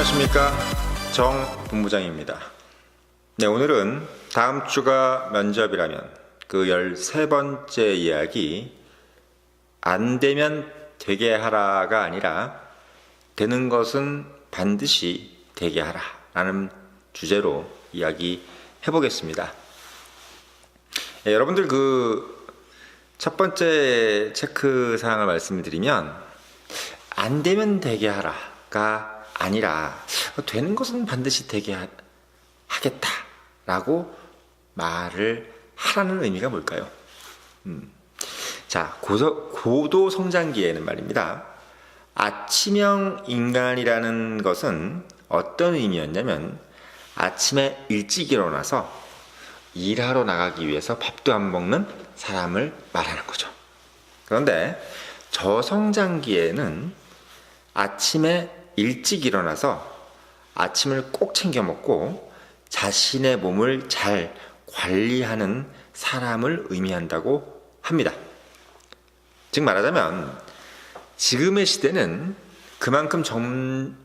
안녕하십니까, 정 본부장입니다. 네, 오늘은 다음 주가 면접이라면 그 13번째 이야기, 안 되면 되게 하라가 아니라 되는 것은 반드시 되게 하라 라는 주제로 이야기 해보겠습니다. 네, 여러분들 첫 번째 체크 사항을 말씀드리면, 안 되면 되게 하라가 아니라 되는 것은 반드시 되게 하겠다라고 말을 하라는 의미가 뭘까요? 자, 고도 성장기에는 말입니다, 아침형 인간이라는 것은 어떤 의미였냐면, 아침에 일찍 일어나서 일하러 나가기 위해서 밥도 안 먹는 사람을 말하는 거죠. 그런데 저성장기에는 아침에 일찍 일어나서 아침을 꼭 챙겨 먹고 자신의 몸을 잘 관리하는 사람을 의미한다고 합니다. 즉 말하자면, 지금의 시대는 그만큼 좀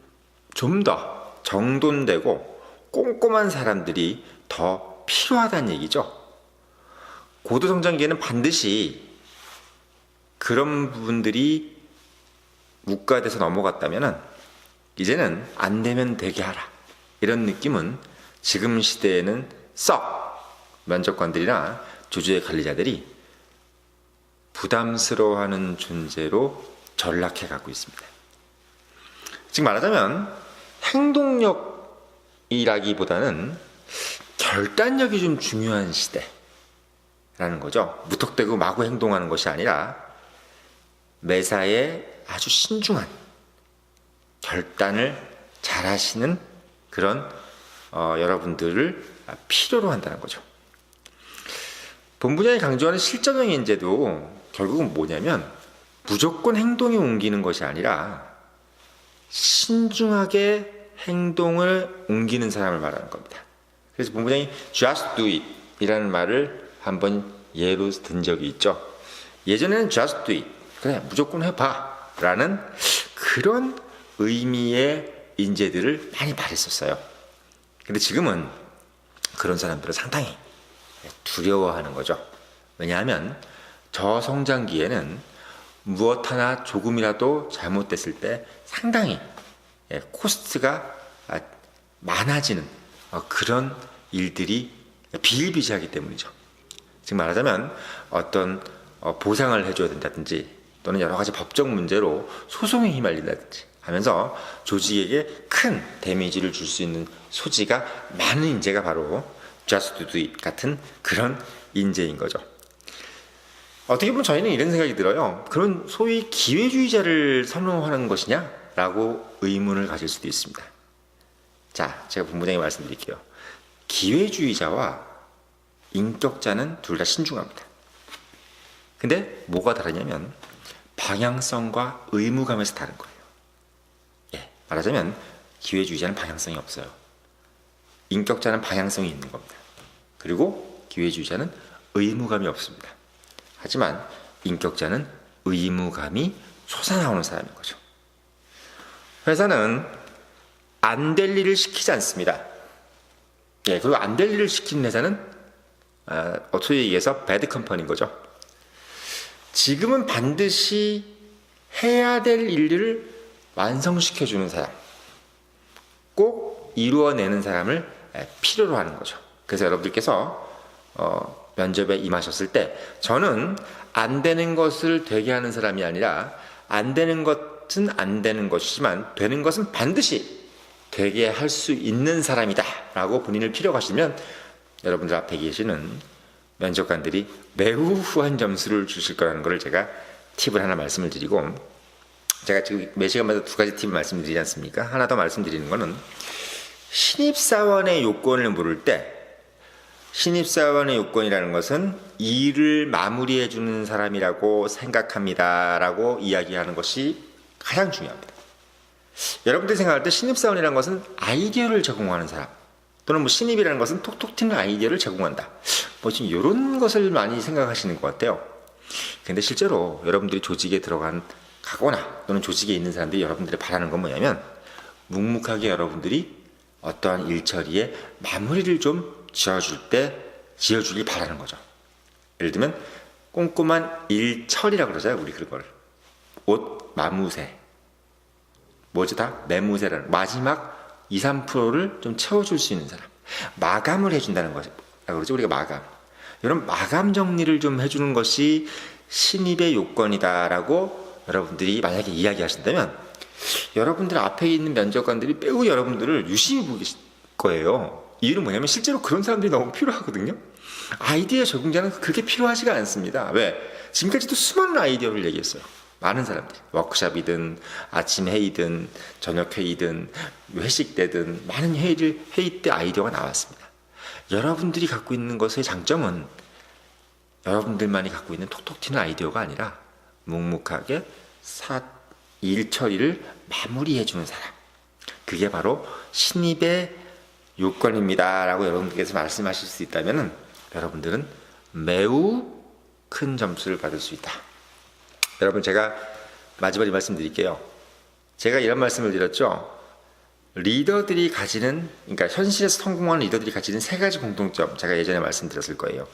더 정돈되고 꼼꼼한 사람들이 더 필요하다는 얘기죠. 고도성장기에는 반드시 그런 부분들이 묵과돼서 넘어갔다면, 이제는 안 되면 되게 하라, 이런 느낌은 지금 시대에는 썩 면접관들이나 조직의 관리자들이 부담스러워하는 존재로 전락해가고 있습니다. 즉 말하자면, 행동력이라기보다는 결단력이 좀 중요한 시대라는 거죠. 무턱대고 마구 행동하는 것이 아니라 매사에 아주 신중한 결단을 잘 하시는 그런 여러분들을 필요로 한다는 거죠. 본분야에 강조하는 실전형 인재도 결국은 뭐냐면, 무조건 행동에 옮기는 것이 아니라 신중하게 행동을 옮기는 사람을 말하는 겁니다. 그래서 본부장이 just do it 이라는 말을 한번 예로 든 적이 있죠. 예전에는 just do it, 그래 무조건 해봐 라는 그런 의미의 인재들을 많이 말했었어요. 근데 지금은 그런 사람들을 상당히 두려워하는 거죠. 왜냐하면 저성장기에는 무엇 하나 조금이라도 잘못됐을 때 상당히 코스트가 많아지는 그런 일들이 비일비재하기 때문이죠. 즉 말하자면, 어떤 보상을 해줘야 된다든지, 또는 여러 가지 법적 문제로 소송에 휘말린다든지 하면서 조직에게 큰 데미지를 줄 수 있는 소지가 많은 인재가 바로 just do it 같은 그런 인재인 거죠. 어떻게 보면 저희는 이런 생각이 들어요. 그런 소위 기회주의자를 선호하는 것이냐? 라고 의문을 가질 수도 있습니다. 자, 제가 본부장에 말씀드릴게요. 기회주의자와 인격자는 둘 다 신중합니다. 근데 뭐가 다르냐면, 방향성과 의무감에서 다른 거예요. 말하자면 기회주의자는 방향성이 없어요. 인격자는 방향성이 있는 겁니다. 그리고 기회주의자는 의무감이 없습니다. 하지만 인격자는 의무감이 솟아나오는 사람인 거죠. 회사는 안 될 일을 시키지 않습니다. 그리고 안 될 일을 시키는 회사는 어떻게 얘기해서 배드 컴퍼니인 거죠. 지금은 반드시 해야 될 일들을 완성시켜주는 사람, 꼭 이루어내는 사람을 필요로 하는 거죠. 그래서 여러분들께서 면접에 임하셨을 때, 저는 안 되는 것을 되게 하는 사람이 아니라, 안 되는 것은 안 되는 것이지만 되는 것은 반드시 되게 할 수 있는 사람이다 라고 본인을 필요하시면, 여러분들 앞에 계시는 면접관들이 매우 후한 점수를 주실 거라는 것을 제가 팁을 하나 말씀을 드리고, 제가 지금 매 시간마다 두 가지 팁을 말씀드리지 않습니까? 하나 더 말씀드리는 거는, 신입사원의 요건을 물을 때, 신입사원의 요건이라는 것은 일을 마무리해 주는 사람이라고 생각합니다 라고 이야기하는 것이 가장 중요합니다. 여러분들이 생각할 때 신입사원이라는 것은 아이디어를 제공하는 사람, 또는 신입이라는 것은 톡톡 튀는 아이디어를 제공한다, 지금 이런 것을 많이 생각하시는 것 같아요. 근데 실제로 여러분들이 조직에 가거나 또는 조직에 있는 사람들이 여러분들이 바라는 건 뭐냐면, 묵묵하게 여러분들이 어떠한 일처리에 마무리를 좀 지어주길 바라는 거죠. 예를 들면 꼼꼼한 일처리라고 그러잖아요. 우리 그걸 옷 마무새 뭐지 다 매무새라는 마지막 2, 3%를 좀 채워줄 수 있는 사람, 마감을 해준다는 거죠. 그러죠. 우리가 마감, 이런 마감 정리를 좀 해주는 것이 신입의 요건이다라고 여러분들이 만약에 이야기하신다면, 여러분들 앞에 있는 면접관들이 매우 여러분들을 유심히 보실 거예요. 이유는 뭐냐면 실제로 그런 사람들이 너무 필요하거든요. 아이디어 적응자는 그렇게 필요하지가 않습니다. 왜? 지금까지도 수많은 아이디어를 얘기했어요. 많은 사람들이 워크숍이든 아침 회의든 저녁 회의든 회식 때든 많은 회의 때 아이디어가 나왔습니다. 여러분들이 갖고 있는 것의 장점은 여러분들만이 갖고 있는 톡톡 튀는 아이디어가 아니라 묵묵하게 일 처리를 마무리해주는 사람, 그게 바로 신입의 요건입니다 라고 여러분들께서 말씀하실 수 있다면 여러분들은 매우 큰 점수를 받을 수 있다. 여러분, 제가 마지막에 말씀드릴게요. 제가 이런 말씀을 드렸죠. 리더들이 가지는, 그러니까 현실에서 성공하는 리더들이 가지는 세 가지 공통점, 제가 예전에 말씀드렸을 거예요.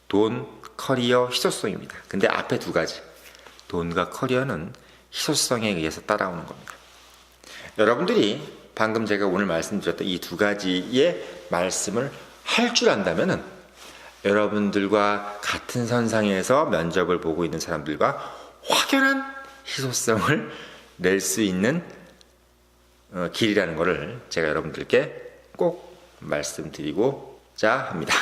돈, 커리어, 희소성입니다. 근데 앞에 두 가지, 돈과 커리어는 희소성에 의해서 따라오는 겁니다. 여러분들이 방금 제가 오늘 말씀드렸던 이 두 가지의 말씀을 할 줄 안다면은 여러분들과 같은 선상에서 면접을 보고 있는 사람들과 확연한 희소성을 낼 수 있는 길이라는 것을 제가 여러분들께 꼭 말씀드리고자 합니다.